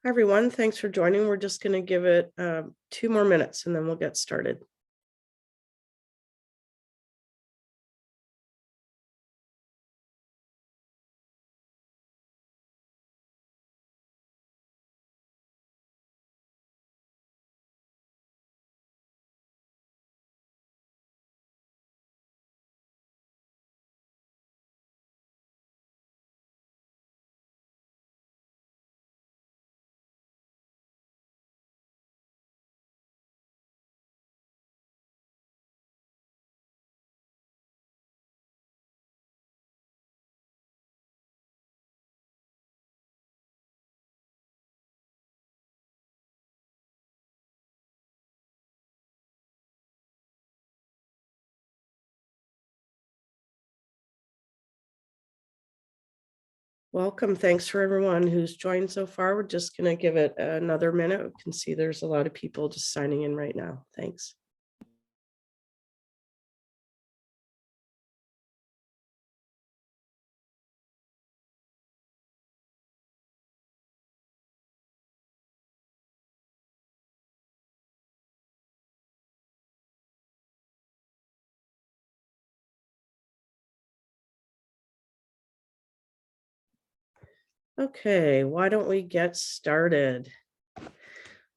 Hi, everyone. Thanks for joining. We're just going to give it 2 more minutes and then we'll get started. Welcome. Thanks for everyone who's joined so far. We're just going to give it another minute. We can see there's a lot of people just signing in right now. Thanks. Okay, why don't we get started?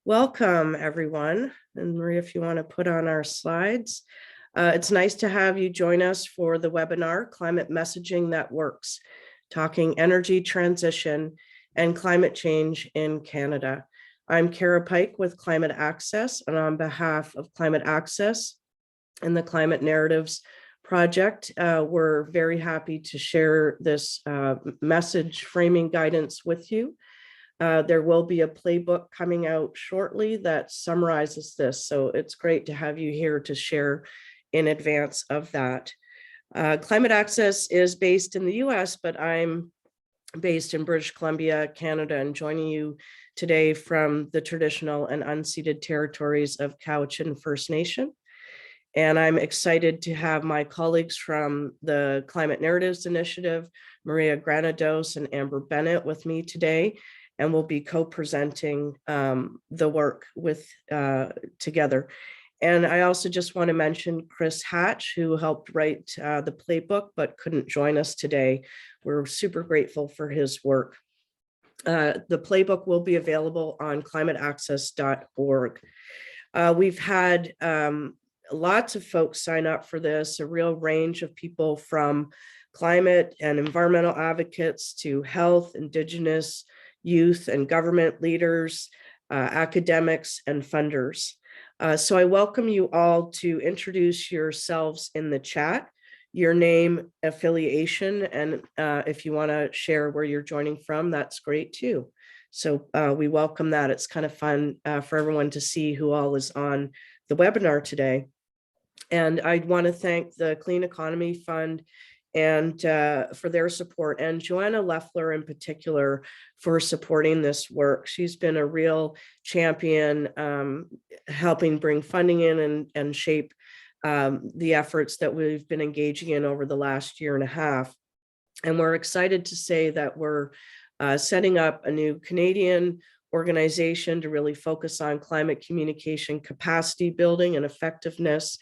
Welcome, everyone. And Maria, if you want to put on our slides. It's nice to have you join us for the webinar, Climate Messaging That Works, talking energy transition and climate change in Canada. I'm Cara Pike with Climate Access, and on behalf of Climate Access and the Climate Narratives Project, we're very happy to share this message framing guidance with you. There will be a playbook coming out shortly that summarizes this, so it's great to have you here to share in advance of that. Climate Access is based in the US, but I'm based in British Columbia, Canada, and joining you today from the traditional and unceded territories of Cowichan First Nation. And I'm excited to have my colleagues from the Climate Narratives Initiative, Maria Granados and Amber Bennett, with me today, and we'll be co-presenting the work with together. And I also just want to mention Chris Hatch, who helped write the playbook, but couldn't join us today. We're super grateful for his work. The playbook will be available on climateaccess.org. We've had lots of folks sign up for this, a real range of people from climate and environmental advocates to health, Indigenous, youth and government leaders, academics and funders. So I welcome you all to introduce yourselves in the chat, your name, affiliation, and if you want to share where you're joining from, that's great too. So we welcome that. It's kind of fun for everyone to see who all is on the webinar today. And I want to thank the Clean Economy Fund and for their support, and Joanna Leffler in particular for supporting this work. She's been a real champion, helping bring funding in and shape the efforts that we've been engaging in over the last year and a half. And we're excited to say that we're setting up a new Canadian organization to really focus on climate communication capacity building and effectiveness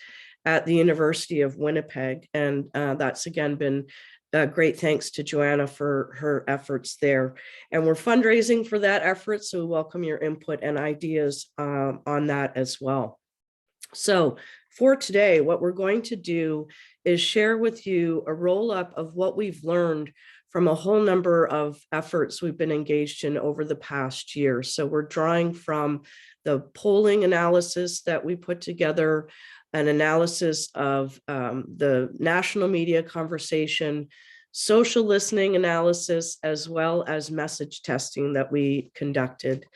at the University of Winnipeg. And that's again been great thanks to Joanna for her efforts there. And we're fundraising for that effort, so we welcome your input and ideas on that as well. So for today, what we're going to do is share with you a roll-up of what we've learned from a whole number of efforts we've been engaged in over the past year. So we're drawing from the polling analysis that we put together, an analysis of the national media conversation, social listening analysis, as well as message testing that we conducted.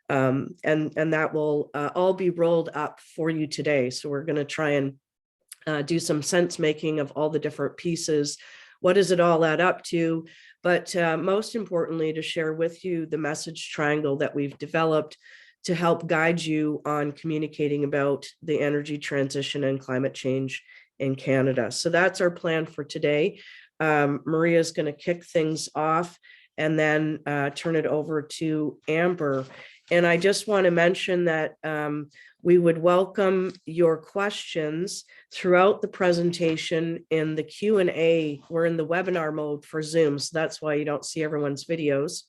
And that will all be rolled up for you today. So we're going to try and do some sense making of all the different pieces. What does it all add up to? But most importantly, to share with you the message triangle that we've developed to help guide you on communicating about the energy transition and climate change in Canada. So that's our plan for today. Maria is going to kick things off, and then turn it over to Amber. And I just want to mention that we would welcome your questions throughout the presentation in the Q&A. We're in the webinar mode for Zoom, so that's why you don't see everyone's videos.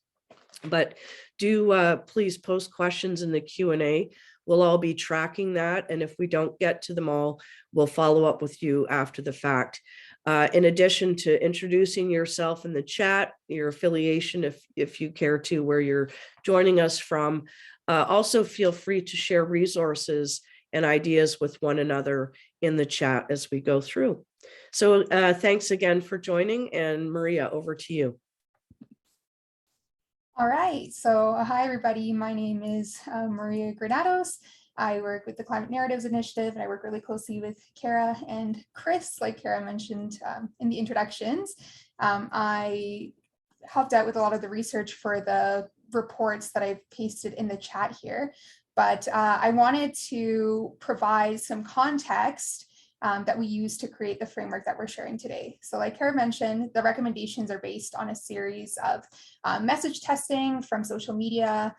But do please post questions in the Q&A. We'll all be tracking that. And if we don't get to them all, we'll follow up with you after the fact. In addition to introducing yourself in the chat, your affiliation, if you care to, where you're joining us from, also feel free to share resources and ideas with one another in the chat as we go through. So thanks again for joining, and Maria, over to you. All right, so hi everybody, my name is Maria Granados. I work with the Climate Narratives Initiative, and I work really closely with Cara and Chris, like Cara mentioned in the introductions. I helped out with a lot of the research for the reports that I've pasted in the chat here, but I wanted to provide some context that we use to create the framework that we're sharing today. So like Cara mentioned, the recommendations are based on a series of message testing from social media,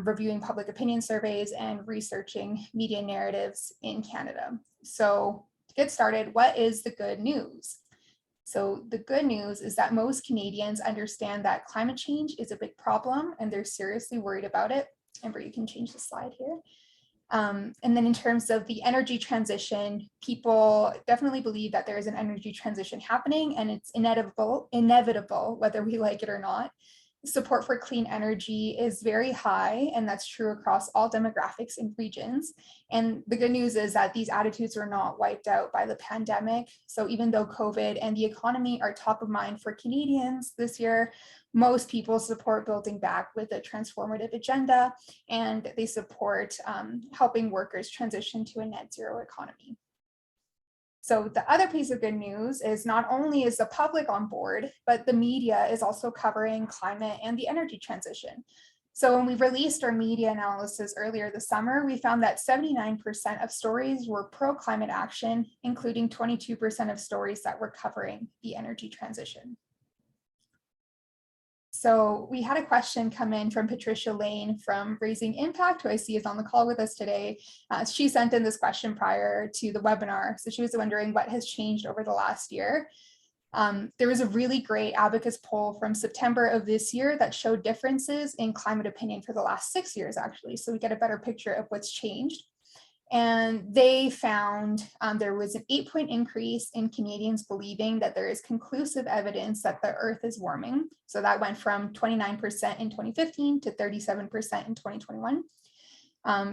reviewing public opinion surveys, and researching media narratives in Canada. So to get started, what is the good news? So the good news is that most Canadians understand that climate change is a big problem and they're seriously worried about it. Amber, you can change the slide here. And then in terms of the energy transition, people definitely believe that there is an energy transition happening and it's inevitable, whether we like it or not. Support for clean energy is very high, and that's true across all demographics and regions. And the good news is that these attitudes were not wiped out by the pandemic. So even though COVID and the economy are top of mind for Canadians this year, most people support building back with a transformative agenda, and they support helping workers transition to a net zero economy. So the other piece of good news is not only is the public on board, but the media is also covering climate and the energy transition. So when we released our media analysis earlier this summer, we found that 79% of stories were pro-climate action, including 22% of stories that were covering the energy transition. So we had a question come in from Patricia Lane from Raising Impact, who I see is on the call with us today. She sent in this question prior to the webinar. So she was wondering what has changed over the last year. There was a really great Abacus poll from September of this year that showed differences in climate opinion for the last 6 years, actually. So we get a better picture of what's changed. And they found there was an 8-point increase in Canadians believing that there is conclusive evidence that the Earth is warming. So that went from 29% in 2015 to 37% in 2021.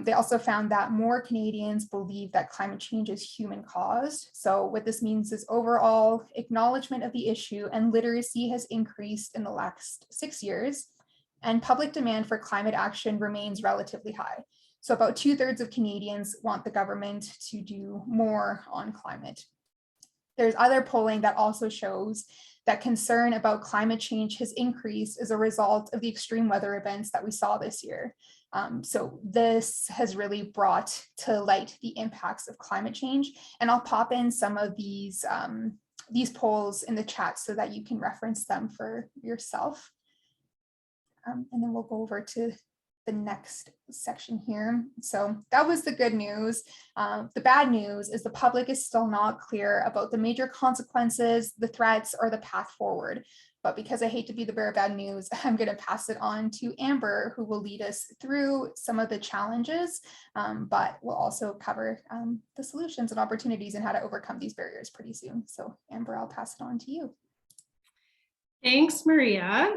They also found that more Canadians believe that climate change is human caused. So what this means is overall acknowledgement of the issue and literacy has increased in the last 6 years, and public demand for climate action remains relatively high. So about 2/3 of Canadians want the government to do more on climate. There's other polling that also shows that concern about climate change has increased as a result of the extreme weather events that we saw this year. So this has really brought to light the impacts of climate change. And I'll pop in some of these polls in the chat so that you can reference them for yourself. And then we'll go over to the next section here. So that was the good news. The bad news is the public is still not clear about the major consequences, the threats, or the path forward. But because I hate to be the bearer of bad news, I'm going to pass it on to Amber, who will lead us through some of the challenges, but we'll also cover the solutions and opportunities and how to overcome these barriers pretty soon. So Amber, I'll pass it on to you. Thanks, Maria.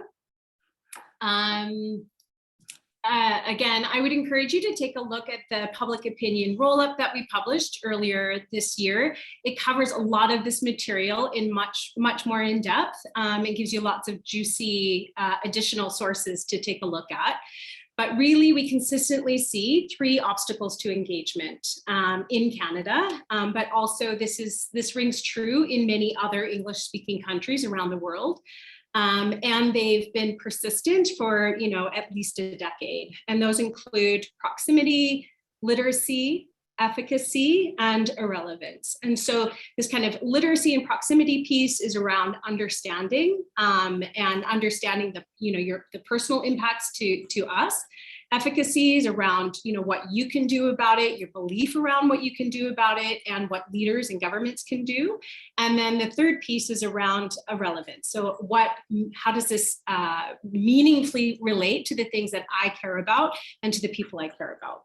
Again, I would encourage you to take a look at the public opinion roll-up that we published earlier this year. It covers a lot of this material in much more in depth. It gives you lots of juicy additional sources to take a look at. But really, we consistently see 3 obstacles to engagement in Canada, but also this rings true in many other English-speaking countries around the world. And they've been persistent for, at least a decade. And those include proximity, literacy, efficacy, and irrelevance. And so this kind of literacy and proximity piece is around understanding and understanding the, the personal impacts to us. Efficacy is around, what you can do about it, your belief around what you can do about it, and what leaders and governments can do. And then the third piece is around irrelevance. So how does this meaningfully relate to the things that I care about and to the people I care about?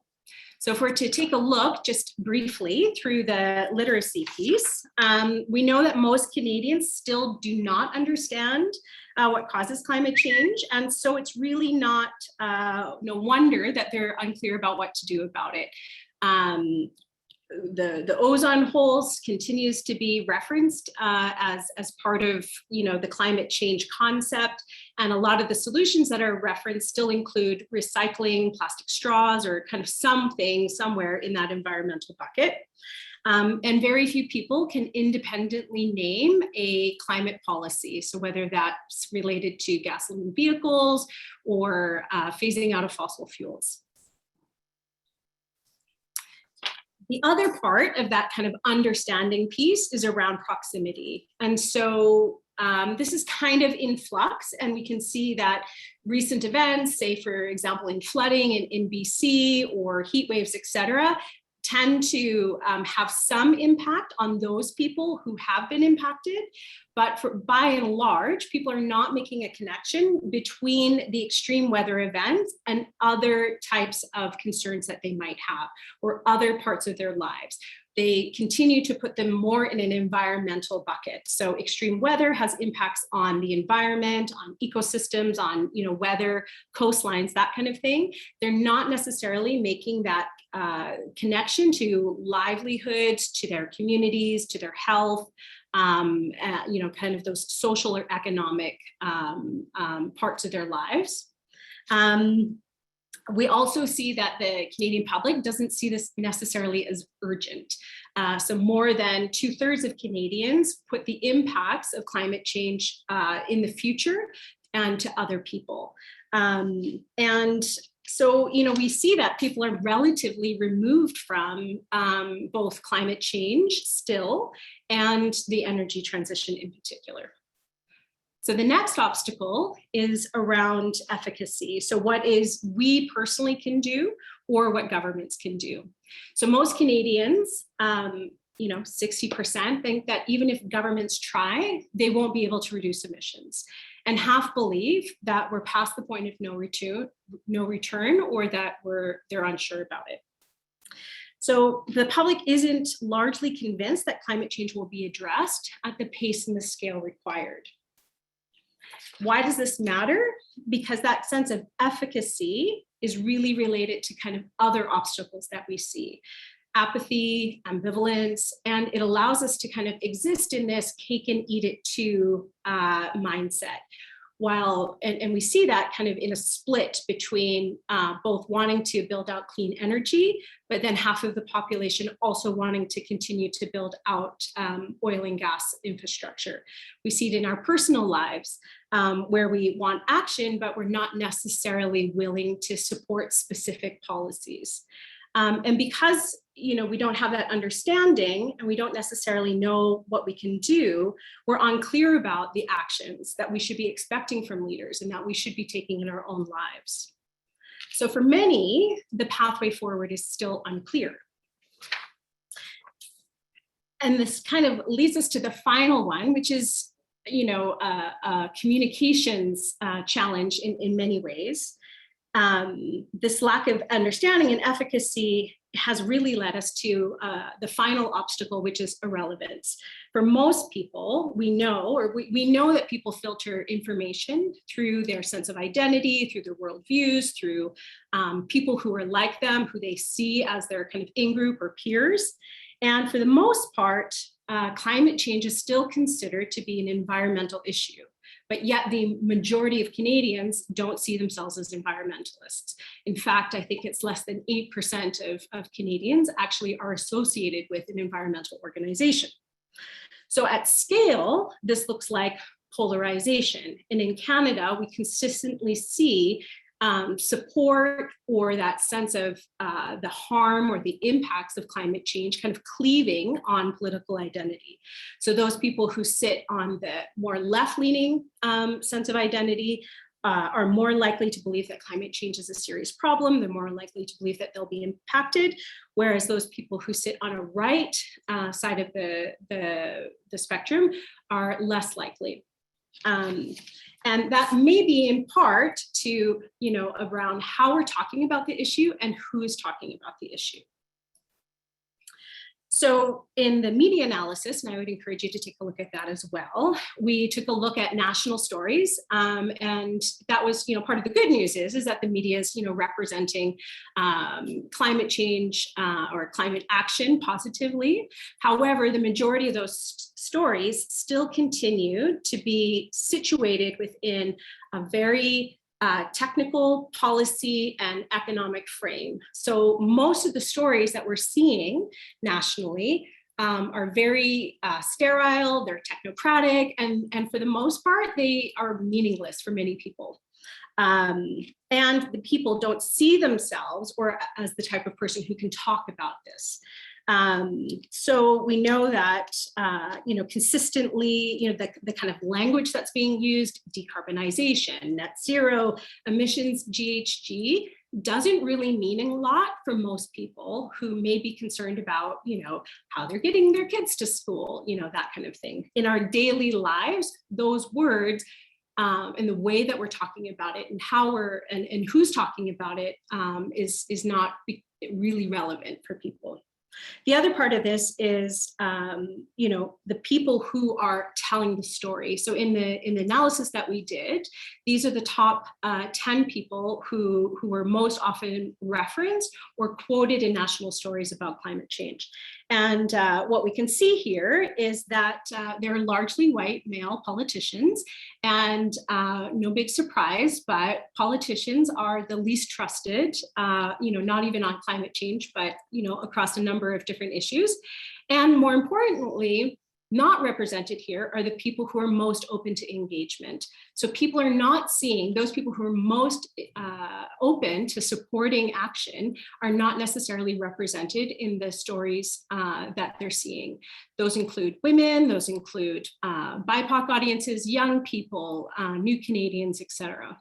So if we're to take a look just briefly through the literacy piece, we know that most Canadians still do not understand what causes climate change. And so it's really not no wonder that they're unclear about what to do about it. The ozone holes continues to be referenced as part of the climate change concept, and a lot of the solutions that are referenced still include recycling plastic straws or kind of something somewhere in that environmental bucket. And very few people can independently name a climate policy. So whether that's related to gasoline vehicles or phasing out of fossil fuels. The other part of that kind of understanding piece is around proximity. And so this is kind of in flux, and we can see that recent events, say for example, in flooding in BC or heat waves, et cetera, tend to have some impact on those people who have been impacted. But by and large, people are not making a connection between the extreme weather events and other types of concerns that they might have or other parts of their lives. They continue to put them more in an environmental bucket. So extreme weather has impacts on the environment, on ecosystems, on weather, coastlines, that kind of thing. They're not necessarily making that connection to livelihoods, to their communities, to their health, kind of those social or economic parts of their lives. We also see that the Canadian public doesn't see this necessarily as urgent. So more than 2/3 of Canadians put the impacts of climate change in the future and to other people. And so, we see that people are relatively removed from both climate change still and the energy transition in particular. So the next obstacle is around efficacy. So what is we personally can do or what governments can do. So most Canadians, 60% think that even if governments try, they won't be able to reduce emissions. And half believe that we're past the point of no return, or that they're unsure about it. So the public isn't largely convinced that climate change will be addressed at the pace and the scale required. Why does this matter? Because that sense of efficacy is really related to kind of other obstacles that we see. Apathy, ambivalence, and it allows us to kind of exist in this cake and eat it too mindset. And we see that kind of in a split between both wanting to build out clean energy, but then half of the population also wanting to continue to build out oil and gas infrastructure. We see it in our personal lives where we want action, but we're not necessarily willing to support specific policies. And because we don't have that understanding and we don't necessarily know what we can do, we're unclear about the actions that we should be expecting from leaders and that we should be taking in our own lives. So for many, the pathway forward is still unclear. And this kind of leads us to the final one, which is a communications challenge in many ways. This lack of understanding and efficacy has really led us to the final obstacle, which is irrelevance. For most people, we know that people filter information through their sense of identity, through their worldviews, through people who are like them, who they see as their kind of in-group or peers. And for the most part, climate change is still considered to be an environmental issue. But yet the majority of Canadians don't see themselves as environmentalists. In fact, I think it's less than 8% of Canadians actually are associated with an environmental organization. So at scale, this looks like polarization. And in Canada, we consistently see support or that sense of the harm or the impacts of climate change kind of cleaving on political identity. So those people who sit on the more left-leaning sense of identity are more likely to believe that climate change is a serious problem. They're more likely to believe that they'll be impacted, whereas those people who sit on a right side of the spectrum are less likely. And that may be in part to, around how we're talking about the issue and who is talking about the issue. So in the media analysis, and I would encourage you to take a look at that as well, we took a look at national stories. And that was, part of the good news is that the media is, representing climate change or climate action positively. However, the majority of those stories still continue to be situated within a very technical, policy, and economic frame. So most of the stories that we're seeing nationally are very sterile, they're technocratic, and for the most part, they are meaningless for many people. And the people don't see themselves or as the type of person who can talk about this. So we know that, consistently, the kind of language that's being used, decarbonization, net zero, emissions, GHG, doesn't really mean a lot for most people who may be concerned about, how they're getting their kids to school, that kind of thing. In our daily lives, those words and the way that we're talking about it and how and who's talking about it is not really relevant for people. The other part of this is, the people who are telling the story. So in the analysis that we did, these are the top 10 people who were most often referenced or quoted in national stories about climate change. And what we can see here is that they're largely white male politicians, and no big surprise, but politicians are the least trusted, not even on climate change, but across a number of different issues. And more importantly, not represented here are the people who are most open to engagement. So people are not seeing, those people who are most open to supporting action are not necessarily represented in the stories that they're seeing. Those include women, those include BIPOC audiences, young people, new Canadians, etc.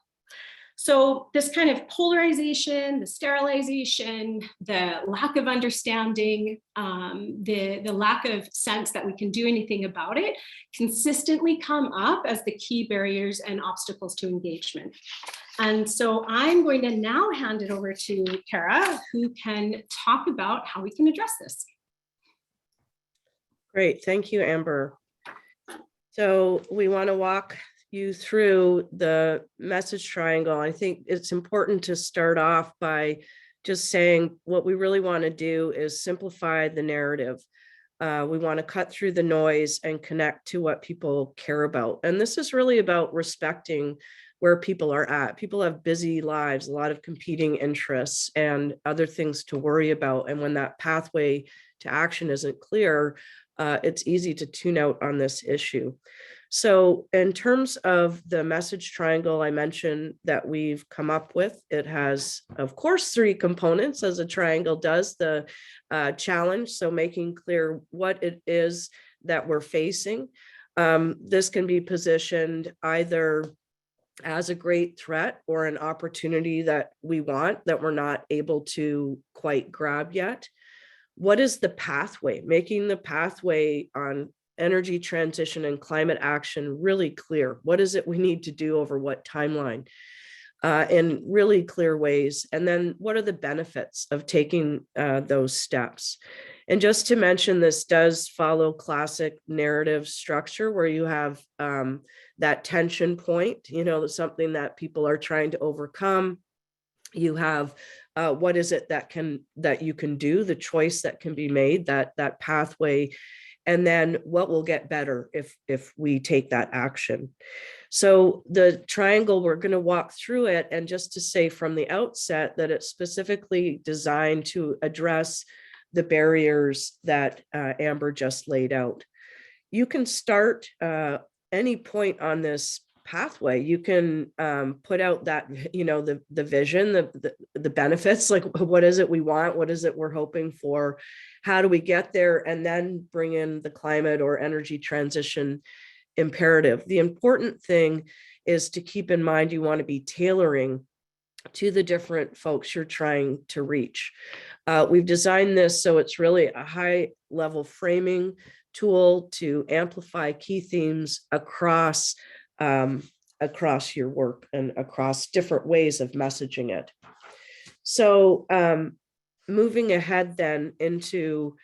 So this kind of polarization, the sterilization, the lack of understanding, the lack of sense that we can do anything about it consistently come up as the key barriers and obstacles to engagement. And so I'm going to now hand it over to Cara, who can talk about how we can address this. Great, thank you, Amber. So we want to walk you through the message triangle. I think it's important to start off by just saying what we really want to do is simplify the narrative. We want to cut through the noise and connect to what people care about. And this is really about respecting where people are at. People have busy lives, a lot of competing interests and other things to worry about. And when that pathway to action isn't clear, it's easy to tune out on this issue. So in terms of the message triangle I mentioned that we've come up with, it has, of course, 3 components, as a triangle does. The challenge, so making clear what it is that we're facing. This can be positioned either as a great threat or an opportunity that we want that we're not able to quite grab yet. What is the pathway? Making the pathway on energy transition and climate action really clear. What is it we need to do over what timeline in really clear ways? And then what are the benefits of taking those steps? And just to mention, this does follow classic narrative structure where you have that tension point, something that people are trying to overcome. You have what is it that you can do, the choice that can be made, that pathway, and then what will get better if we take that action. So the triangle, we're going to walk through it, and just to say from the outset that it's specifically designed to address the barriers that Amber just laid out. You can start any point on this pathway. You can put out that, the vision, the benefits, like what is it we want? What is it we're hoping for? How do we get there? And then bring in the climate or energy transition imperative. The important thing is to keep in mind you want to be tailoring to the different folks you're trying to reach. We've designed this so it's really a high level framing tool to amplify key themes across your work and across different ways of messaging it. So moving ahead then into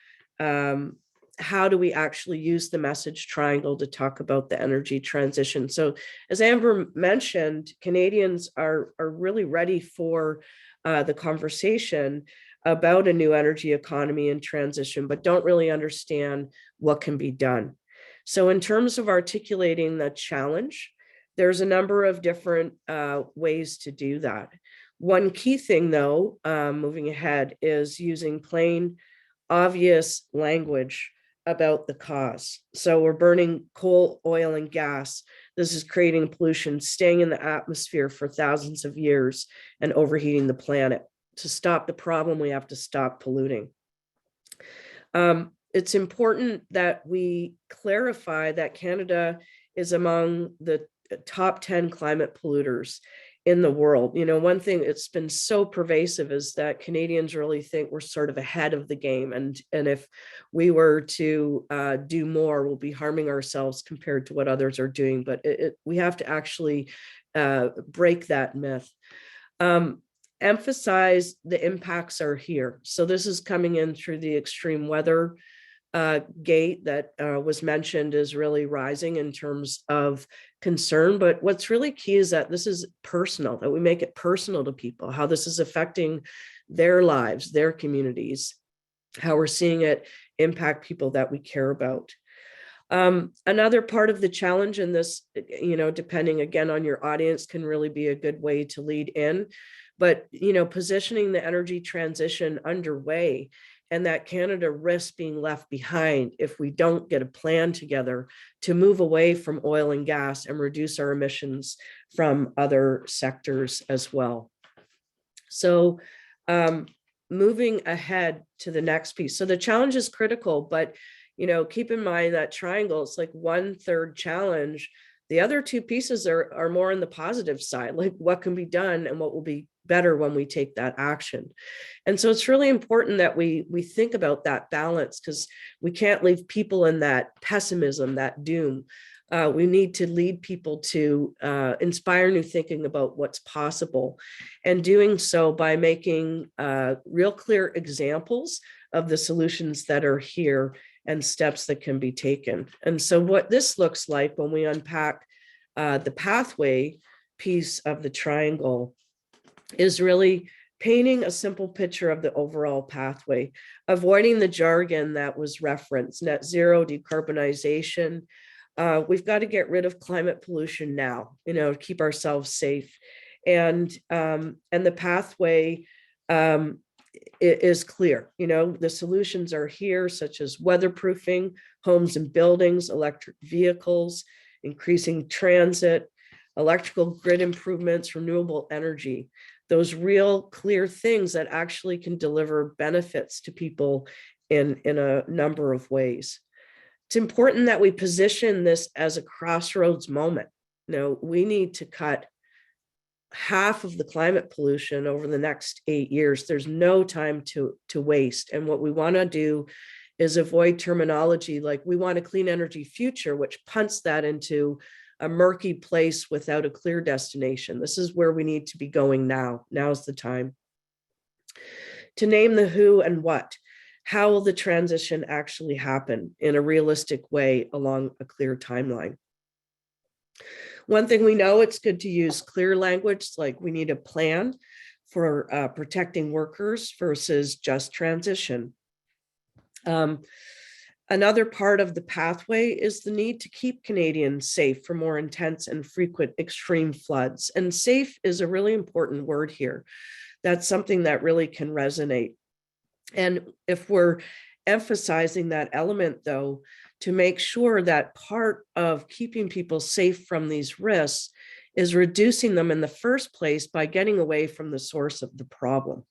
how do we actually use the message triangle to talk about the energy transition? So as Amber mentioned, Canadians are really ready for the conversation about a new energy economy and transition, but don't really understand what can be done. So in terms of articulating the challenge, there's a number of different ways to do that. One key thing though, moving ahead, is using plain, obvious language about the cause. So we're burning coal, oil, and gas. This is creating pollution, staying in the atmosphere for thousands of years and overheating the planet. To stop the problem, we have to stop polluting. It's important that we clarify that Canada is among the top 10 climate polluters in the world. One thing that's been so pervasive is that Canadians really think we're sort of ahead of the game. And if we were to do more, we'll be harming ourselves compared to what others are doing. But we have to actually break that myth. Emphasize the impacts are here. So this is coming in through the extreme weather gate that was mentioned is really rising in terms of concern. But what's really key is that this is personal, that we make it personal to people, how this is affecting their lives, their communities, how we're seeing it impact people that we care about. Another part of the challenge in this, depending again on your audience, can really be a good way to lead in. But, positioning the energy transition underway and that Canada risks being left behind if we don't get a plan together to move away from oil and gas and reduce our emissions from other sectors as well. So moving ahead to the next piece. So the challenge is critical, but keep in mind that triangle, it's like 1/3 challenge. The other two pieces are more on the positive side, like what can be done and what will be better when we take that action. And so it's really important that we think about that balance, because we can't leave people in that pessimism, that doom. We need to lead people to inspire new thinking about what's possible, and doing so by making real clear examples of the solutions that are here and steps that can be taken. And so what this looks like when we unpack the pathway piece of the triangle is really painting a simple picture of the overall pathway, avoiding the jargon that was referenced, net zero, decarbonization. We've got to get rid of climate pollution now, to keep ourselves safe. And the pathway is clear. The solutions are here, such as weatherproofing homes and buildings, electric vehicles, increasing transit, electrical grid improvements, renewable energy. Those real clear things that actually can deliver benefits to people in a number of ways. It's important that we position this as a crossroads moment. We need to cut half of the climate pollution over the next 8 years. There's no time to waste. And what we want to do is avoid terminology like we want a clean energy future, which punts that into a murky place without a clear destination. This is where we need to be going now. Now's the time. To name the who and what. How will the transition actually happen in a realistic way along a clear timeline? One thing we know, it's good to use clear language, like we need a plan for protecting workers versus just transition. Another part of the pathway is the need to keep Canadians safe from more intense and frequent extreme floods. And safe is a really important word here. That's something that really can resonate. And if we're emphasizing that element, though, to make sure that part of keeping people safe from these risks is reducing them in the first place by getting away from the source of the problem.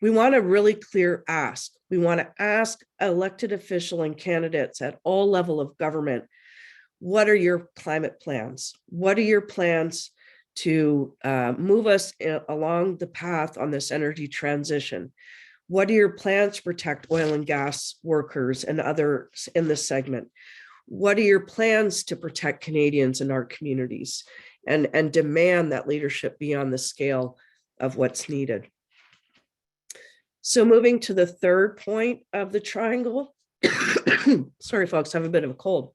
We want a really clear ask. We want to ask elected official and candidates at all levels of government, what are your climate plans? What are your plans to move us along the path on this energy transition? What are your plans to protect oil and gas workers and others in this segment? What are your plans to protect Canadians and our communities, and demand that leadership be on the scale of what's needed? So moving to the third point of the triangle, sorry, folks, I have a bit of a cold.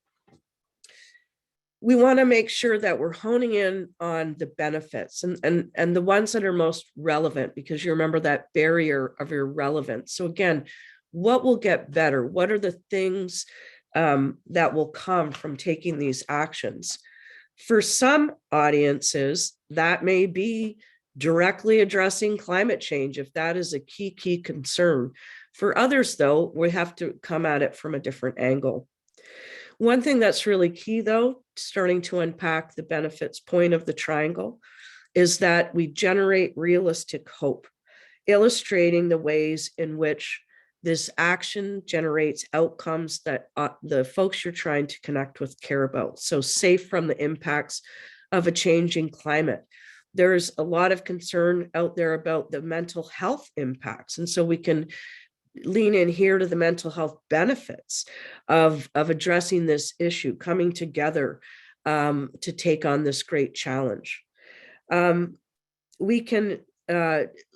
We want to make sure that we're honing in on the benefits and the ones that are most relevant, because you remember that barrier of irrelevance. So again, what will get better? What are the things that will come from taking these actions? For some audiences, that may be directly addressing climate change, if that is a key concern. For others, though, we have to come at it from a different angle. One thing that's really key, though, starting to unpack the benefits point of the triangle, is that we generate realistic hope, illustrating the ways in which this action generates outcomes that the folks you're trying to connect with care about. So safe from the impacts of a changing climate. There's a lot of concern out there about the mental health impacts. And so we can lean in here to the mental health benefits of addressing this issue, coming together to take on this great challenge. We can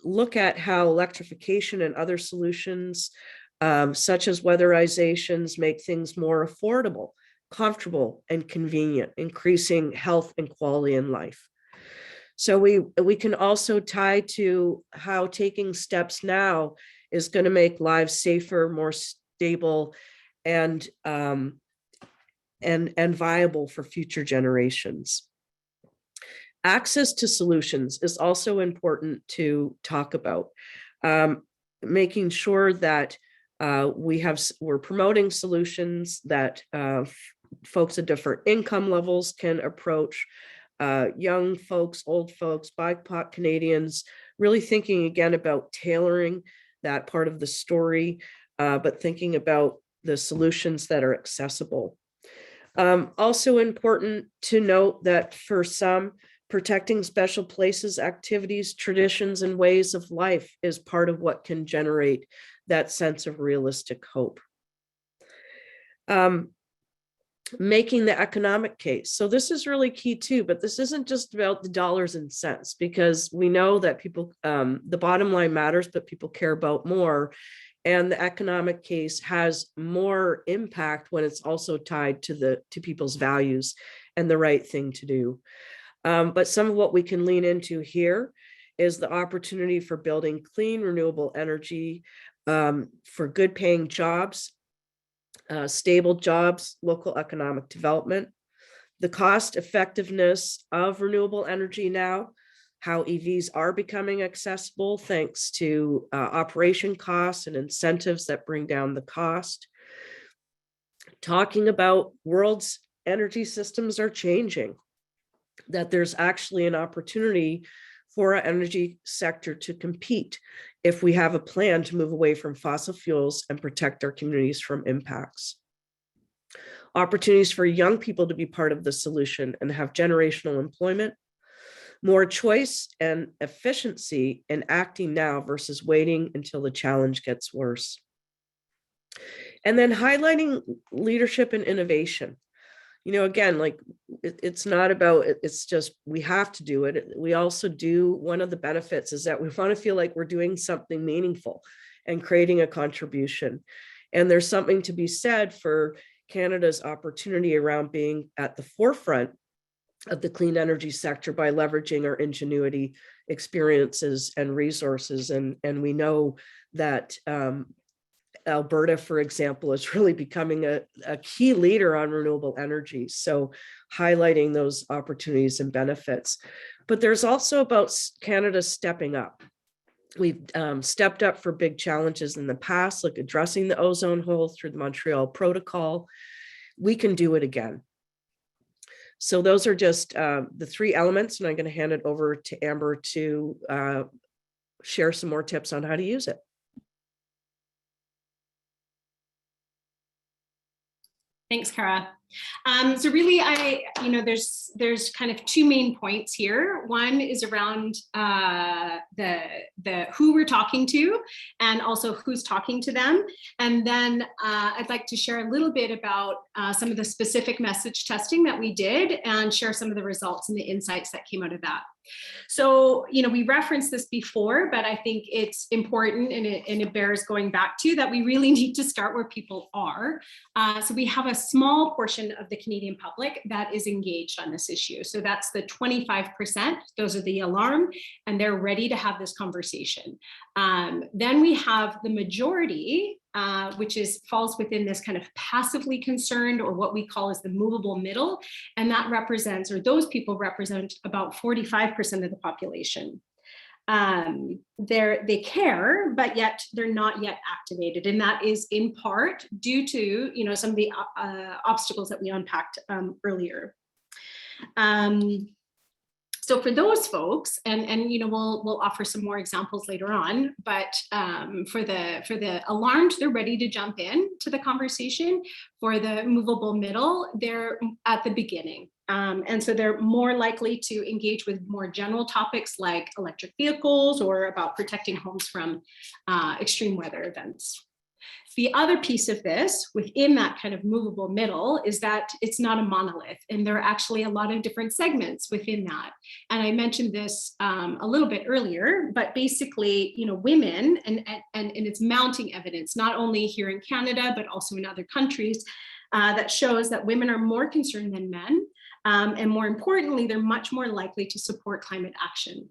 look at how electrification and other solutions, such as weatherizations, make things more affordable, comfortable, and convenient, increasing health and quality in life. So we can also tie to how taking steps now is going to make lives safer, more stable, and viable for future generations. Access to solutions is also important to talk about, making sure that we're promoting solutions that folks at different income levels can approach, young folks, old folks, BIPOC Canadians, really thinking again about tailoring that part of the story, but thinking about the solutions that are accessible. Also important to note that for some, protecting special places, activities, traditions, and ways of life is part of what can generate that sense of realistic hope. Making the economic case. So this is really key too, but this isn't just about the dollars and cents, because we know that people, the bottom line matters, but people care about more. And the economic case has more impact when it's also tied to people's values and the right thing to do. But some of what we can lean into here is the opportunity for building clean, renewable energy, for good paying jobs, stable jobs, local economic development, the cost effectiveness of renewable energy now, how EVs are becoming accessible thanks to operation costs and incentives that bring down the cost. Talking about world's energy systems are changing, that there's actually an opportunity for our energy sector to compete if we have a plan to move away from fossil fuels and protect our communities from impacts. Opportunities for young people to be part of the solution and have generational employment, more choice and efficiency in acting now versus waiting until the challenge gets worse. And then highlighting leadership and innovation. You know, again, like it's not about, it's just, we have to do it. We also do, one of the benefits is that we want to feel like we're doing something meaningful and creating a contribution. And there's something to be said for Canada's opportunity around being at the forefront of the clean energy sector by leveraging our ingenuity, experiences, and resources. And we know that Alberta, for example, is really becoming a key leader on renewable energy. So highlighting those opportunities and benefits. But there's also about Canada stepping up. We've stepped up for big challenges in the past, like addressing the ozone hole through the Montreal Protocol. We can do it again. So those are just the 3 elements, and I'm going to hand it over to Amber to share some more tips on how to use it. Thanks, Cara. So really, there's kind of 2 main points here. One is around the who we're talking to, and also who's talking to them. And then I'd like to share a little bit about some of the specific message testing that we did, and share some of the results and the insights that came out of that. So, we referenced this before, but I think it's important, and it bears going back to, that we really need to start where people are. So we have a small portion of the Canadian public that is engaged on this issue. So that's the 25%, those are the alarm, and they're ready to have this conversation. Then we have the majority, which falls within this kind of passively concerned, or what we call as the movable middle. And that represents, or those people represent, about 45% of the population. They care, but yet they're not yet activated. And that is in part due to, some of the obstacles that we unpacked earlier. So for those folks, and we'll offer some more examples later on, but for the alarmed, they're ready to jump in to the conversation. For the movable middle, they're at the beginning. And so they're more likely to engage with more general topics like electric vehicles, or about protecting homes from extreme weather events. The other piece of this within that kind of movable middle is that it's not a monolith, and there are actually a lot of different segments within that. And I mentioned this a little bit earlier, but basically, women, and it's mounting evidence, not only here in Canada, but also in other countries, that shows that women are more concerned than men. And more importantly, they're much more likely to support climate action.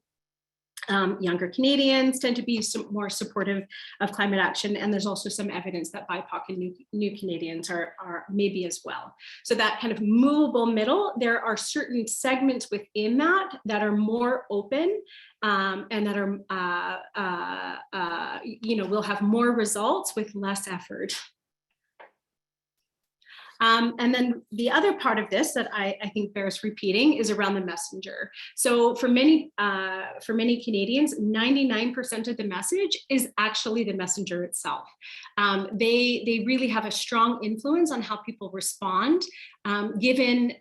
Younger Canadians tend to be more supportive of climate action, and there's also some evidence that BIPOC and new Canadians are maybe as well. So that kind of movable middle, there are certain segments within that are more open, and that are, will have more results with less effort. And then the other part of this that I think bears repeating is around the messenger. So for many Canadians, 99% of the message is actually the messenger itself. They really have a strong influence on how people respond, given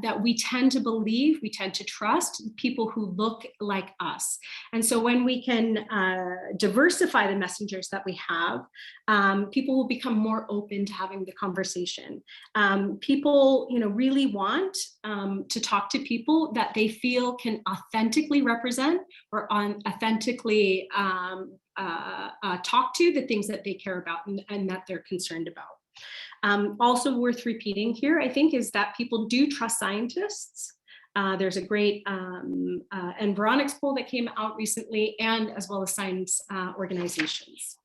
that we tend to trust people who look like us. And so when we can diversify the messengers that we have, people will become more open to having the conversation. People, really want to talk to people that they feel can authentically represent, or authentically talk to the things that they care about and that they're concerned about. Also worth repeating here, I think, is that people do trust scientists. There's a great Environics poll that came out recently, and as well as science organizations.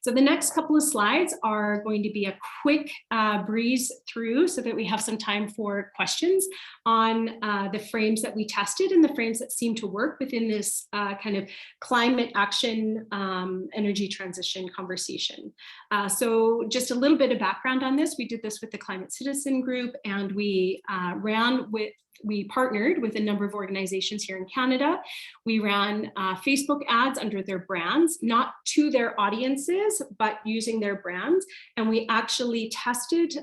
So the next couple of slides are going to be a quick breeze through, so that we have some time for questions on the frames that we tested, and the frames that seem to work within this kind of climate action, energy transition conversation. So just a little bit of background on this. We did this with the Climate Citizen Group, and we partnered with a number of organizations here in Canada. We ran Facebook ads under their brands, not to their audiences, but using their brands. And we actually tested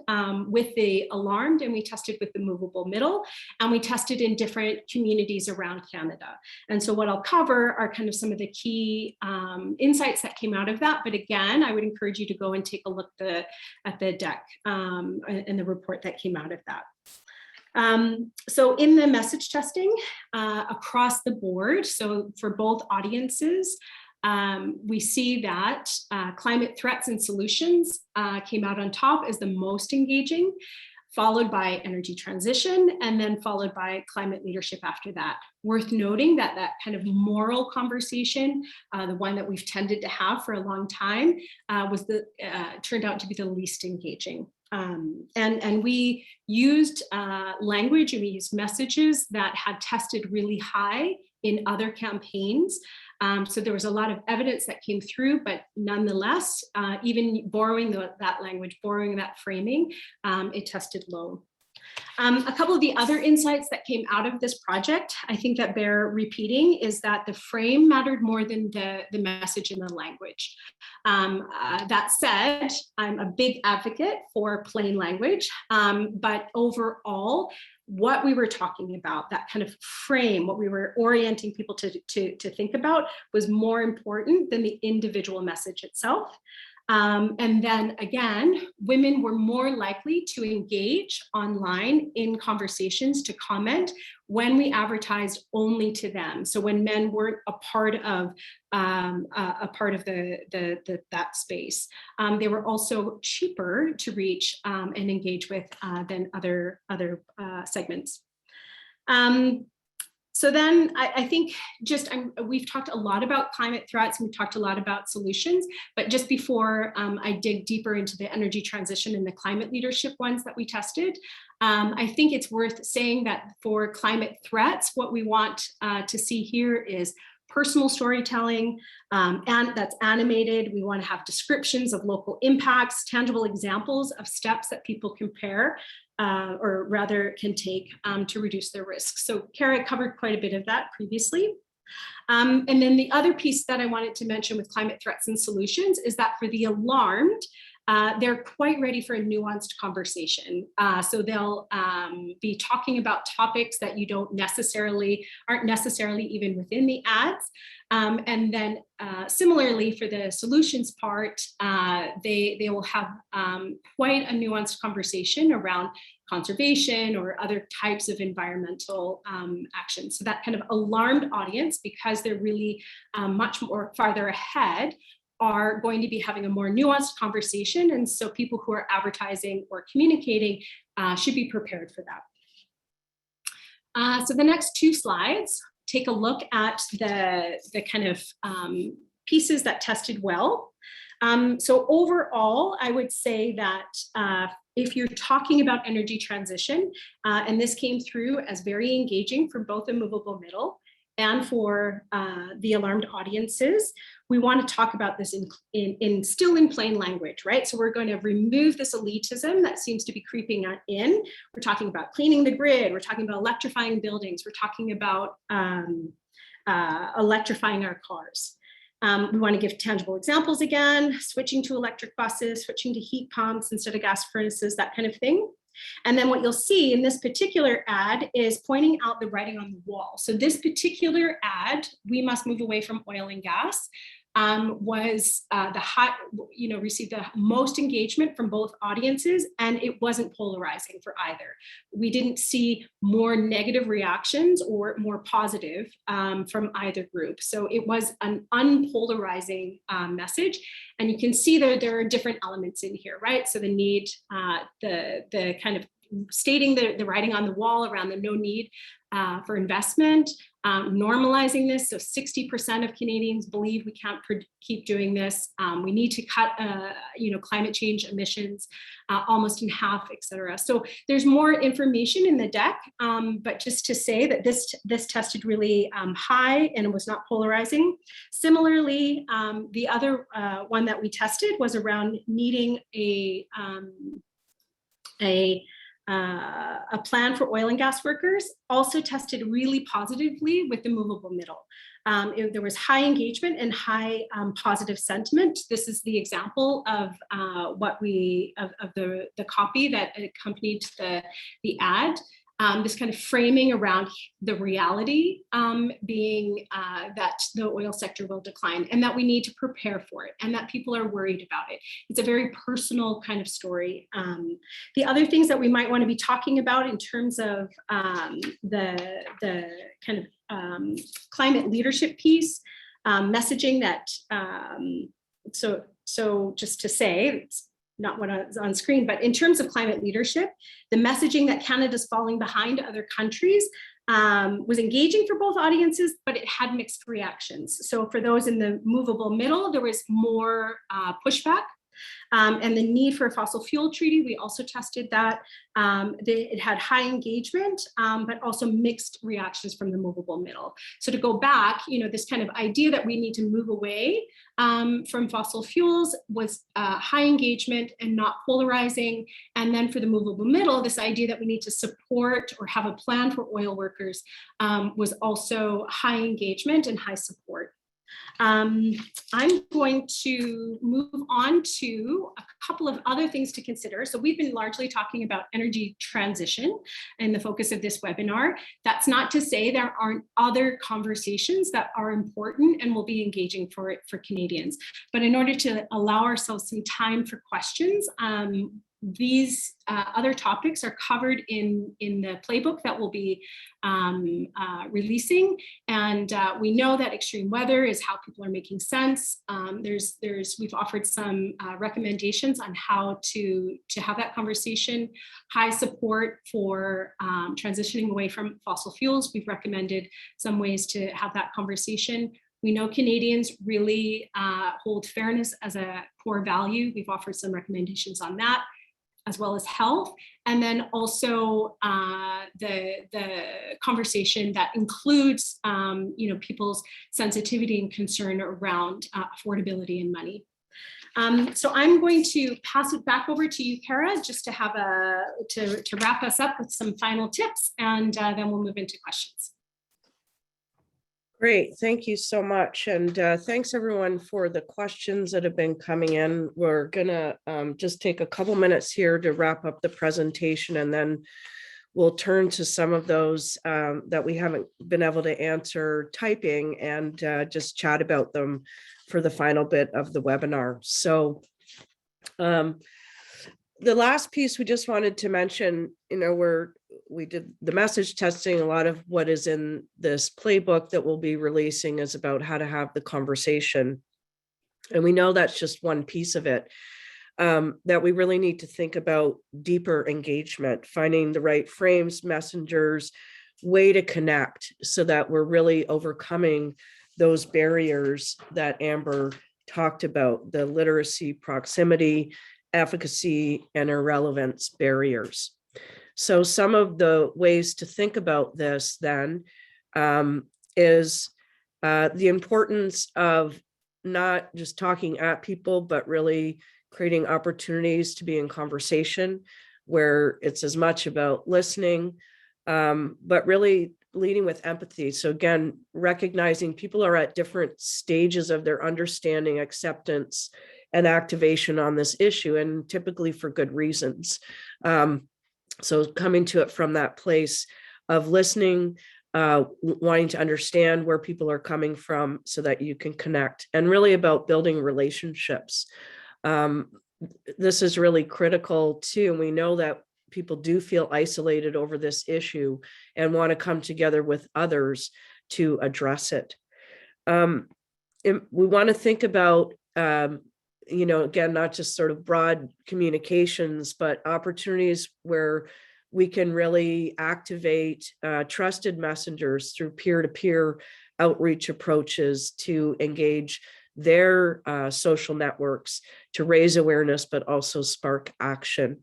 with the alarmed, and we tested with the movable middle, and we tested in different communities around Canada. And so what I'll cover are kind of some of the key insights that came out of that. But again, I would encourage you to go and take a look at the deck and the report that came out of that. So in the message testing across the board, so for both audiences, we see that climate threats and solutions came out on top as the most engaging, followed by energy transition, and then followed by climate leadership after that. Worth noting that that kind of moral conversation, the one that we've tended to have for a long time, turned out to be the least engaging. And we used language, and we used messages that had tested really high in other campaigns. So there was a lot of evidence that came through, but nonetheless, even borrowing that language, borrowing that framing, it tested low. A couple of the other insights that came out of this project, I think that bear repeating, is that the frame mattered more than the message in the language. That said, I'm a big advocate for plain language, but overall, what we were talking about, that kind of frame, what we were orienting people to think about, was more important than the individual message itself. And then again, women were more likely to engage online in conversations, to comment, when we advertised only to them. So when men weren't a part of that space, they were also cheaper to reach and engage with than other segments. So then I think we've talked a lot about climate threats, and we've talked a lot about solutions, but just before I dig deeper into the energy transition and the climate leadership ones that we tested, I think it's worth saying that for climate threats, what we want to see here is personal storytelling, and that's animated. We want to have descriptions of local impacts, tangible examples of steps that people compare or rather can take to reduce their risks. So Cara covered quite a bit of that previously. And then the other piece that I wanted to mention with climate threats and solutions is that for the alarmed, they're quite ready for a nuanced conversation. So they'll be talking about topics that you aren't necessarily even within the ads. And then similarly for the solutions part, they will have quite a nuanced conversation around conservation or other types of environmental actions. So that kind of alarmed audience, because they're really much more farther ahead, are going to be having a more nuanced conversation. And so people who are advertising or communicating should be prepared for that. So the next two slides take a look at the kind of pieces that tested well. So overall, I would say that if you're talking about energy transition, and this came through as very engaging for both the movable middle and for the alarmed audiences, we want to talk about this still in plain language, right? So we're going to remove this elitism that seems to be creeping in. We're talking about cleaning the grid. We're talking about electrifying buildings. We're talking about electrifying our cars. We want to give tangible examples again, switching to electric buses, switching to heat pumps instead of gas furnaces, that kind of thing. And then what you'll see in this particular ad is pointing out the writing on the wall. So this particular ad, "We must move away from oil and gas," was received the most engagement from both audiences, and it wasn't polarizing for either. We didn't see more negative reactions or more positive from either group. So it was an unpolarizing message. And you can see there are different elements in here, right? So the need, the kind of stating the writing on the wall around the no need for investment, normalizing this. So 60% of Canadians believe we can't keep doing this. We need to cut, climate change emissions almost in half, et cetera. So there's more information in the deck, but just to say that this tested really high and it was not polarizing. Similarly, the other one that we tested was around needing a plan for oil and gas workers, also tested really positively with the movable middle. There was high engagement and high positive sentiment. This is the example of the copy that accompanied the ad. This kind of framing around the reality being that the oil sector will decline and that we need to prepare for it and that people are worried about it. It's a very personal kind of story. The other things that we might want to be talking about in terms of the kind of climate leadership piece, messaging that, so just to say, it's not what is on screen, but in terms of climate leadership, the messaging that Canada's falling behind other countries was engaging for both audiences, but it had mixed reactions. So for those in the movable middle, there was more pushback And the need for a fossil fuel treaty, we also tested that. It had high engagement, but also mixed reactions from the movable middle. So to go back, this kind of idea that we need to move away from fossil fuels was high engagement and not polarizing. And then for the movable middle, this idea that we need to support or have a plan for oil workers was also high engagement and high support. I'm going to move on to a couple of other things to consider. So we've been largely talking about energy transition and the focus of this webinar. That's not to say there aren't other conversations that are important and will be engaging for Canadians. But in order to allow ourselves some time for questions, these other topics are covered in the playbook that we'll be releasing. And we know that extreme weather is how people are making sense. We've offered some recommendations on how to have that conversation. High support for transitioning away from fossil fuels. We've recommended some ways to have that conversation. We know Canadians really hold fairness as a core value. We've offered some recommendations on that, as well as health, and then also the conversation that includes people's sensitivity and concern around affordability and money. So I'm going to pass it back over to you, Cara, just to have to wrap us up with some final tips, and then we'll move into questions. Great, thank you so much. And thanks everyone for the questions that have been coming in. We're gonna just take a couple minutes here to wrap up the presentation, and then we'll turn to some of those that we haven't been able to answer typing, and just chat about them for the final bit of the webinar. So the last piece we just wanted to mention, we did the message testing. A lot of what is in this playbook that we'll be releasing is about how to have the conversation. And we know that's just one piece of it, that we really need to think about deeper engagement, finding the right frames, messengers, way to connect so that we're really overcoming those barriers that Amber talked about, the literacy, proximity, efficacy, and irrelevance barriers. So some of the ways to think about this then is the importance of not just talking at people, but really creating opportunities to be in conversation where it's as much about listening, but really leading with empathy. So again, recognizing people are at different stages of their understanding, acceptance, and activation on this issue, and typically for good reasons. So coming to it from that place of listening, wanting to understand where people are coming from so that you can connect, and really about building relationships. This is really critical too. And we know that people do feel isolated over this issue and want to come together with others to address it. We want to think about again, not just sort of broad communications, but opportunities where we can really activate trusted messengers through peer-to-peer outreach approaches to engage their social networks to raise awareness, but also spark action.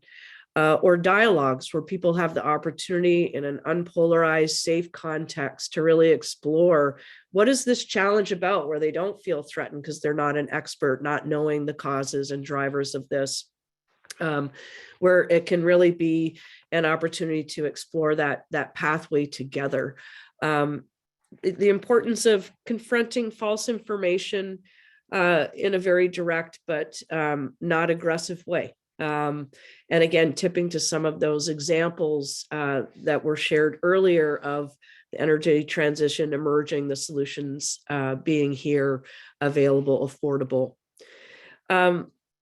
Or dialogues where people have the opportunity in an unpolarized, safe context to really explore what is this challenge about, where they don't feel threatened because they're not an expert, not knowing the causes and drivers of this, where it can really be an opportunity to explore that pathway together. The importance of confronting false information in a very direct but not aggressive way. And again, tipping to some of those examples that were shared earlier of the energy transition emerging, the solutions being here, available, affordable.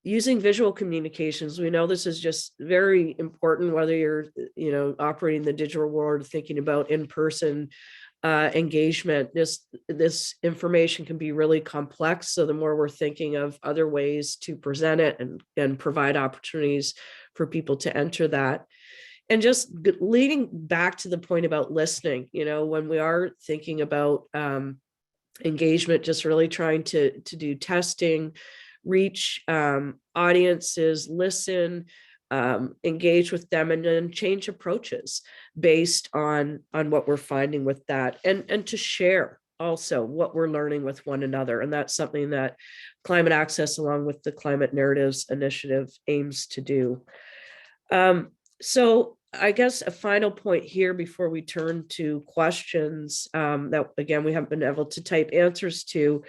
Using visual communications, we know this is just very important, whether you're operating the digital world, thinking about in-person engagement. This information can be really complex. So the more we're thinking of other ways to present it and provide opportunities for people to enter that. And just leading back to the point about listening, when we are thinking about engagement, just really trying to do testing, reach audiences, listen, engage with them, and then change approaches based on what we're finding with that, and to share also what we're learning with one another. And that's something that Climate Access, along with the Climate Narratives Initiative, aims to do. So I guess a final point here before we turn to questions that, again, we haven't been able to type answers to,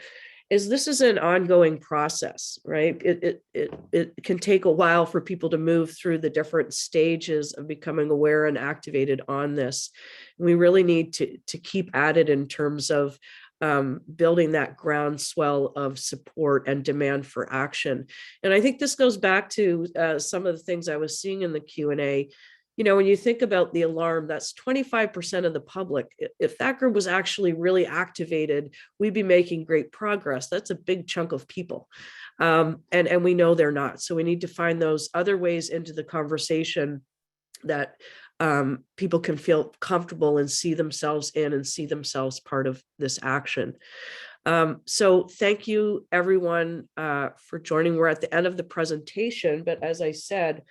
is this is an ongoing process, right? It can take a while for people to move through the different stages of becoming aware and activated on this. We really need to keep at it in terms of building that groundswell of support and demand for action. And I think this goes back to some of the things I was seeing in the Q&A. You know, when you think about the alarm, that's 25% of the public. If that group was actually really activated, we'd be making great progress. That's a big chunk of people. And we know they're not. So we need to find those other ways into the conversation that people can feel comfortable and see themselves in and see themselves part of this action. So thank you, everyone, for joining. We're at the end of the presentation, but as I said,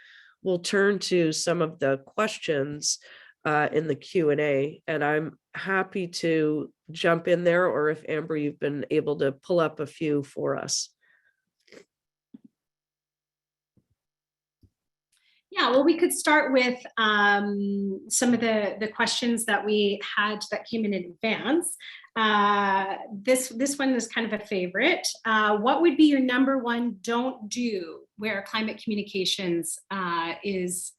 we'll turn to some of the questions in the Q&A, and I'm happy to jump in there, or if Amber, you've been able to pull up a few for us. Yeah, well, we could start with some of the questions that we had that came in advance. This one is kind of a favorite. What would be your number one don't do where climate communications is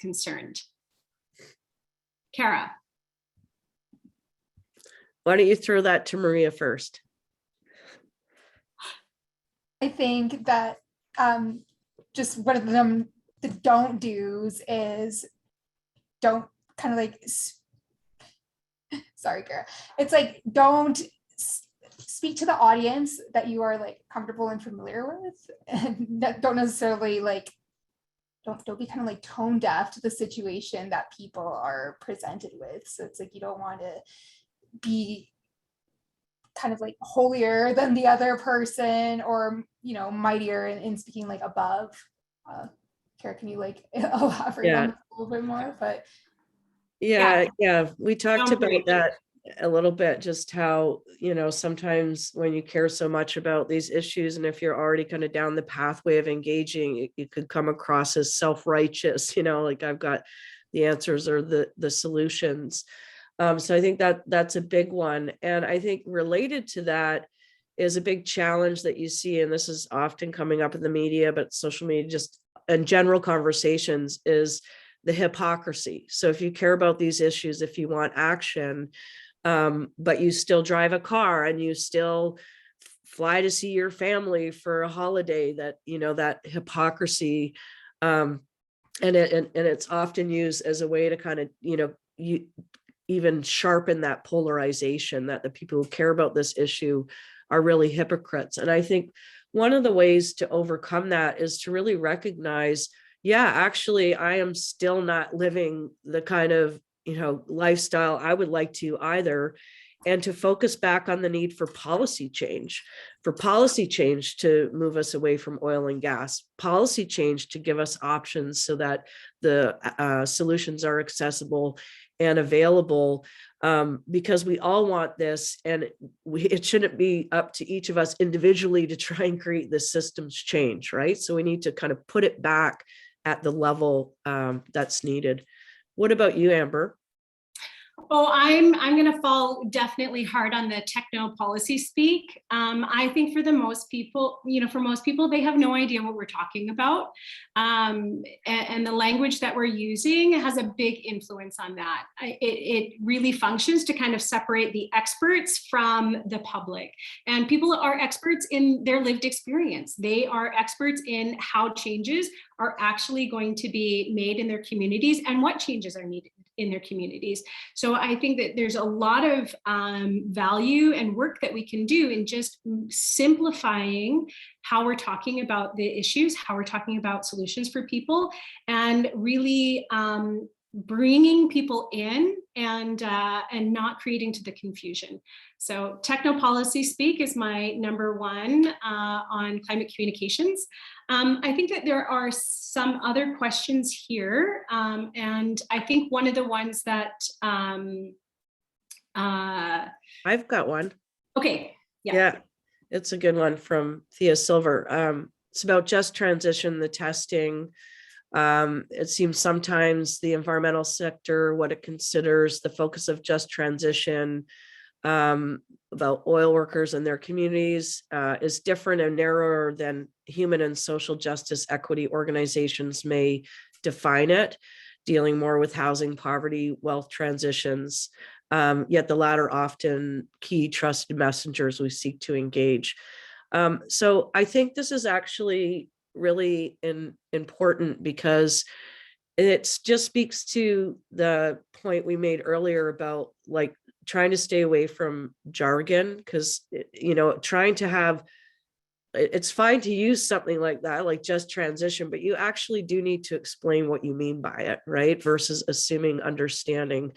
concerned? Cara. Why don't you throw that to Maria first? I think that just one of them, the don't do's is don't kind of like, sorry, Cara. It's like, don't speak to the audience that you are like comfortable and familiar with, and don't necessarily like, don't be kind of like tone deaf to the situation that people are presented with. So it's like, you don't want to be kind of like holier than the other person, or, you know, mightier in speaking like above. Cara, can you like elaborate on that a little bit more? But yeah, we talked about that a little bit, just how, you know, sometimes when you care so much about these issues, and if you're already kind of down the pathway of engaging, it could come across as self-righteous, you know, like I've got the answers or the solutions. So I think that's a big one. And I think related to that is a big challenge that you see, and this is often coming up in the media, but social media, just in general conversations, is the hypocrisy. So if you care about these issues, if you want action, but you still drive a car and you still fly to see your family for a holiday, that, you know, that hypocrisy, and it's often used as a way to kind of, you know, you even sharpen that polarization, that the people who care about this issue are really hypocrites. And I think one of the ways to overcome that is to really recognize, yeah, actually, I am still not living the kind of, you know, lifestyle I would like to either, and to focus back on the need for policy change to move us away from oil and gas, policy change to give us options so that the solutions are accessible and available, because we all want this, and it shouldn't be up to each of us individually to try and create this systems change, right? So we need to kind of put it back at the level that's needed. What about you, Amber? Oh, I'm going to fall definitely hard on the techno policy speak. I think for the most people, you know, for most people, they have no idea what we're talking about. And the language that we're using has a big influence on that. It really functions to kind of separate the experts from the public. And people are experts in their lived experience. They are experts in how changes are actually going to be made in their communities and what changes are needed in their communities. So I think that there's a lot of value and work that we can do in just simplifying how we're talking about the issues, how we're talking about solutions for people, and really bringing people in and not creating to the confusion. So techno-policy speak is my number one on climate communications. I think that there are some other questions here. And I think one of the ones that I've got one. okay. Yeah, it's a good one from Thea Silver. It's about just transition, the testing. It seems sometimes the environmental sector, what it considers the focus of just transition about oil workers and their communities is different and narrower than human and social justice equity organizations may define it, dealing more with housing, poverty, wealth transitions. Yet the latter often key trusted messengers we seek to engage. So I think this is actually really important because it just speaks to the point we made earlier about like trying to stay away from jargon, because trying to have, it's fine to use something like that, like just transition, but you actually do need to explain what you mean by it, right? Versus assuming understanding.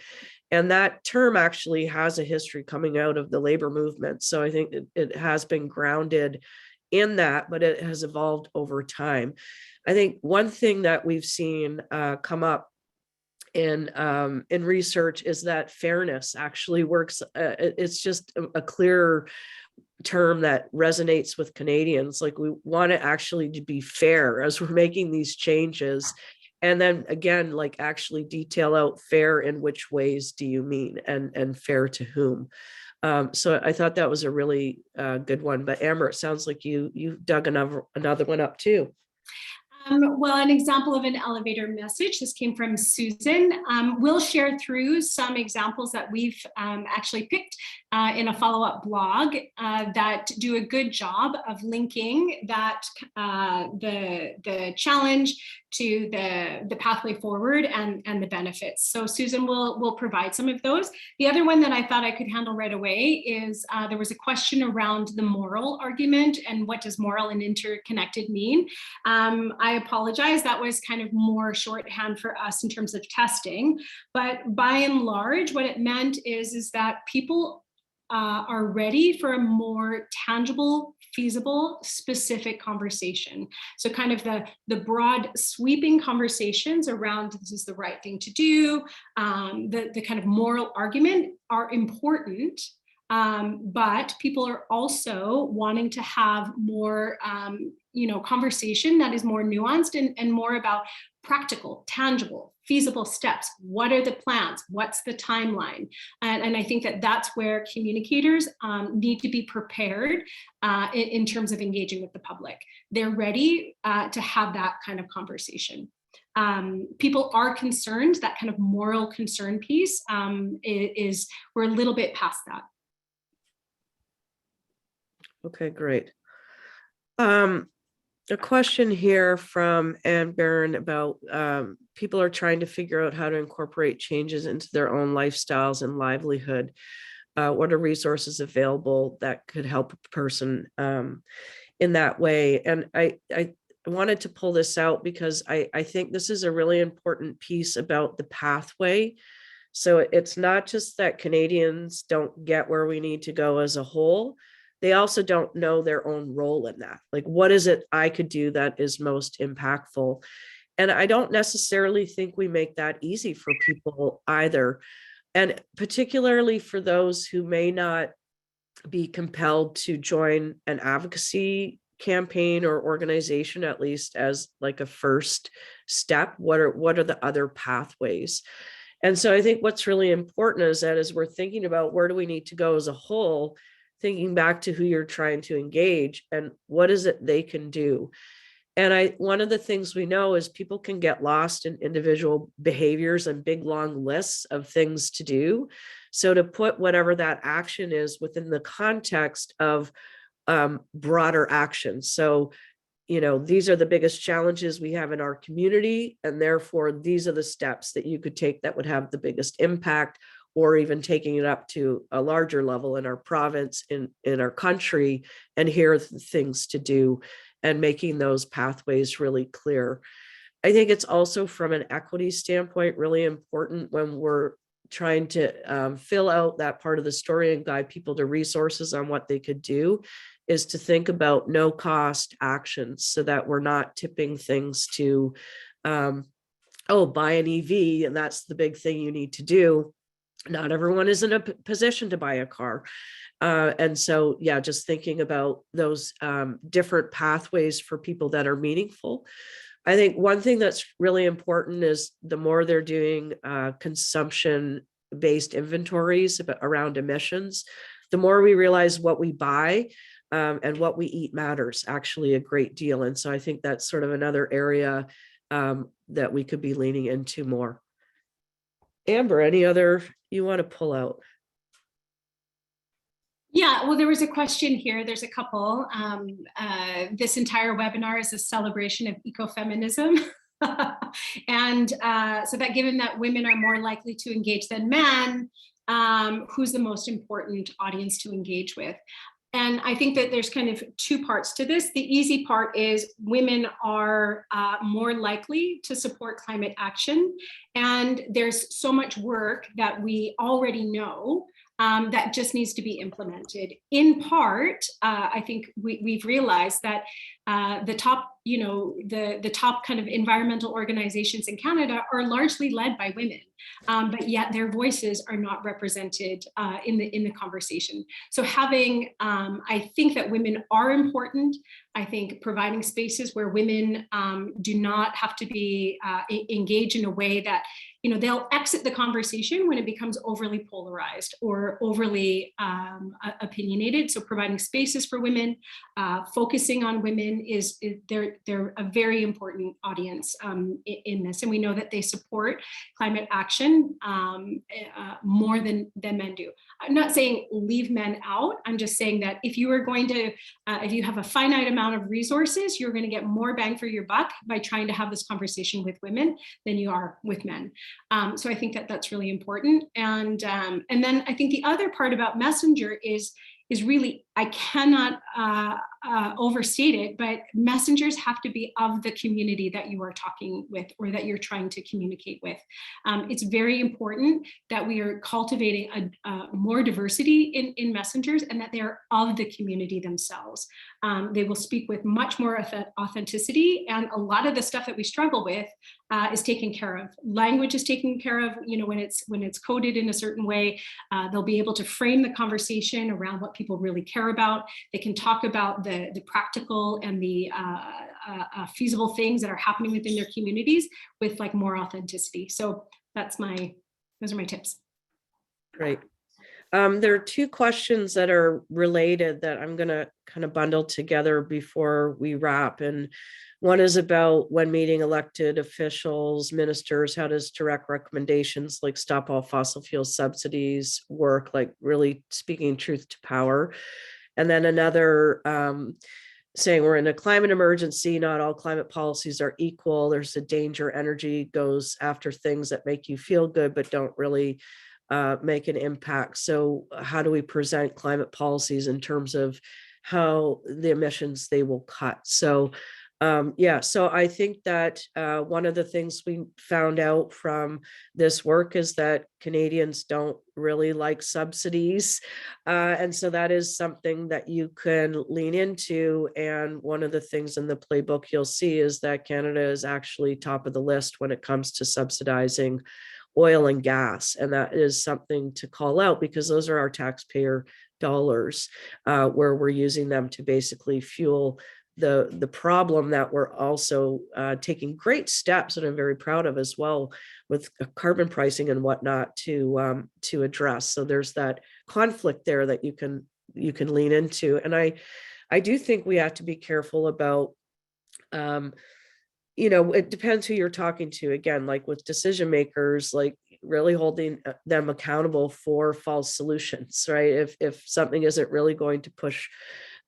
And that term actually has a history coming out of the labor movement. So I think it has been grounded in that, but it has evolved over time. I think one thing that we've seen come up in research is that fairness actually works. It's just a clear term that resonates with Canadians. Like we want it actually to be fair as we're making these changes. And then again, like actually detail out fair in which ways do you mean and fair to whom. So I thought that was a really good one. But Amber, it sounds like you dug another one up too. Well, an example of an elevator message, this came from Susan. We'll share through some examples that we've actually picked in a follow-up blog that do a good job of linking that the challenge to the pathway forward and the benefits. So Susan will provide some of those. The other one that I thought I could handle right away is there was a question around the moral argument and what does moral and interconnected mean. I apologize, that was kind of more shorthand for us in terms of testing, but by and large, what it meant is that people are ready for a more tangible, feasible, specific conversation. So kind of the broad sweeping conversations around this is the right thing to do, the kind of moral argument are important, but people are also wanting to have more conversation that is more nuanced and more about practical, tangible, feasible steps. What are the plans? What's the timeline? And I think that that's where communicators need to be prepared in terms of engaging with the public. They're ready to have that kind of conversation. People are concerned, that kind of moral concern piece is we're a little bit past that. Okay, great. A question here from Anne Barron about people are trying to figure out how to incorporate changes into their own lifestyles and livelihood. What are resources available that could help a person in that way? And I wanted to pull this out because I think this is a really important piece about the pathway. So it's not just that Canadians don't get where we need to go as a whole. They also don't know their own role in that. Like, what is it I could do that is most impactful? And I don't necessarily think we make that easy for people either. And particularly for those who may not be compelled to join an advocacy campaign or organization, at least as like a first step, what are the other pathways? And so I think what's really important is that as we're thinking about where do we need to go as a whole, thinking back to who you're trying to engage and what is it they can do. And one of the things we know is people can get lost in individual behaviors and big long lists of things to do. So to put whatever that action is within the context of broader action. So, these are the biggest challenges we have in our community, and therefore these are the steps that you could take that would have the biggest impact, or even taking it up to a larger level in our province, in our country, and here are the things to do, and making those pathways really clear. I think it's also from an equity standpoint really important when we're trying to fill out that part of the story and guide people to resources on what they could do, is to think about no cost actions so that we're not tipping things to, oh, buy an EV and that's the big thing you need to do. Not everyone is in a position to buy a car. And so, yeah, just thinking about those different pathways for people that are meaningful. I think one thing that's really important is the more they're doing consumption-based inventories around emissions, the more we realize what we buy and what we eat matters actually a great deal. And so I think that's sort of another area that we could be leaning into more. Amber, any other you want to pull out? Yeah, well, there was a question here. There's a couple. This entire webinar is a celebration of ecofeminism. And so that given that women are more likely to engage than men, who's the most important audience to engage with? And I think that there's kind of two parts to this. The easy part is women are more likely to support climate action. And there's so much work that we already know that just needs to be implemented. In part, I think we've realized that the top, the top kind of environmental organizations in Canada are largely led by women, but yet their voices are not represented in the conversation. So having, I think that women are important. I think providing spaces where women do not have to be engaged in a way that, they'll exit the conversation when it becomes overly polarized or overly opinionated. So providing spaces for women, focusing on women they're a very important audience in this. And we know that they support climate action more than men do. I'm not saying leave men out. I'm just saying that if you are going to, if you have a finite amount of resources, you're going to get more bang for your buck by trying to have this conversation with women than you are with men. So I think that that's really important. And then I think the other part about Messenger is really, I cannot overstate it, but messengers have to be of the community that you are talking with or that you're trying to communicate with. It's very important that we are cultivating more diversity in messengers and that they're of the community themselves. They will speak with much more authenticity, and a lot of the stuff that we struggle with is taken care of. Language is taken care of, when it's coded in a certain way. They'll be able to frame the conversation around what people really care about. They can talk about the practical and the feasible things that are happening within their communities with like more authenticity. So those are my tips. Great. There are two questions that are related that I'm going to kind of bundle together before we wrap. And one is about when meeting elected officials, ministers, how does direct recommendations like stop all fossil fuel subsidies work, like really speaking truth to power? And then another saying we're in a climate emergency, not all climate policies are equal. There's a danger energy goes after things that make you feel good, but don't really make an impact. So how do we present climate policies in terms of how the emissions they will cut? So so I think that one of the things we found out from this work is that Canadians don't really like subsidies. And so that is something that you can lean into. And one of the things in the playbook you'll see is that Canada is actually top of the list when it comes to subsidizing oil and gas. And that is something to call out because those are our taxpayer dollars where we're using them to basically fuel the problem that we're also taking great steps, and I'm very proud of as well, with carbon pricing and whatnot to address. So there's that conflict there that you can lean into. And I do think we have to be careful about it depends who you're talking to. Again, like with decision makers, like really holding them accountable for false solutions, right? If something isn't really going to push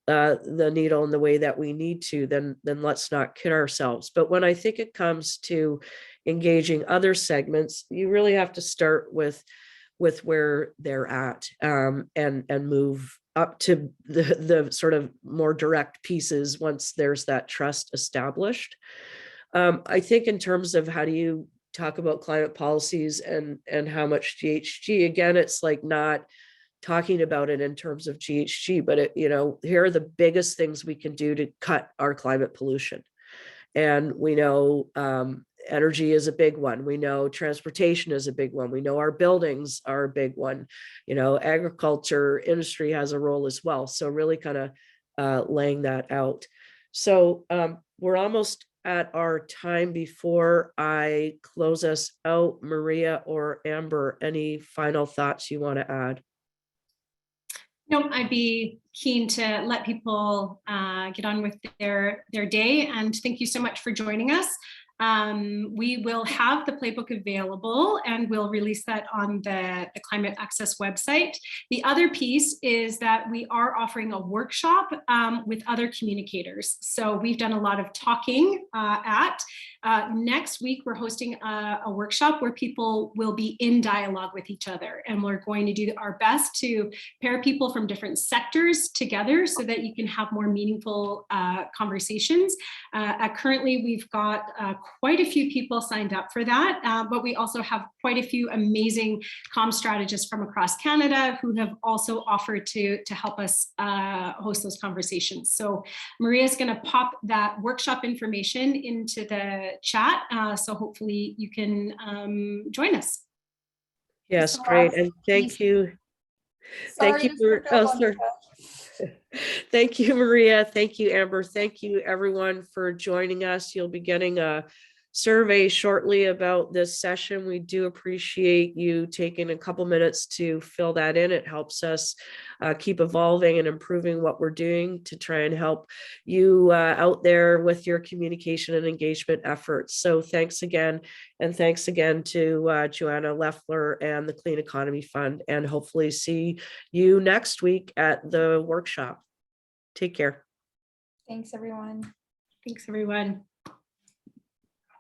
the needle in the way that we need to, then let's not kid ourselves. But when I think it comes to engaging other segments, you really have to start with where they're at and move up to the sort of more direct pieces once there's that trust established. I think in terms of how do you talk about climate policies and how much GHG, again, it's like not talking about it in terms of GHG, but it, here are the biggest things we can do to cut our climate pollution. And we know energy is a big one. We know transportation is a big one. We know our buildings are a big one. Agriculture, industry has a role as well. So really kind of laying that out. So we're almost at our time. Before I close us out, Maria or Amber, any final thoughts you want to add? No, I'd be keen to let people get on with their day. And thank you so much for joining us. We will have the playbook available and we'll release that on the Climate Access website. The other piece is that we are offering a workshop with other communicators. So we've done a lot of talking next week, we're hosting a workshop where people will be in dialogue with each other. And we're going to do our best to pair people from different sectors together so that you can have more meaningful conversations. Currently, we've got quite a few people signed up for that, but we also have quite a few amazing comm strategists from across Canada who have also offered to help us host those conversations. So Maria's going to pop that workshop information into the chat, so hopefully you can join us. Yes, great, and thank you. Thank you for, thank you, Maria. Thank you, Amber. Thank you, everyone, for joining us. You'll be getting a survey shortly about this session. We do appreciate you taking a couple minutes to fill that in. It helps us keep evolving and improving what we're doing to try and help you out there with your communication and engagement efforts. So thanks again. And thanks again to Joanna Leffler and the Clean Economy Fund, and hopefully see you next week at the workshop. Take care. Thanks, everyone. Thanks, everyone.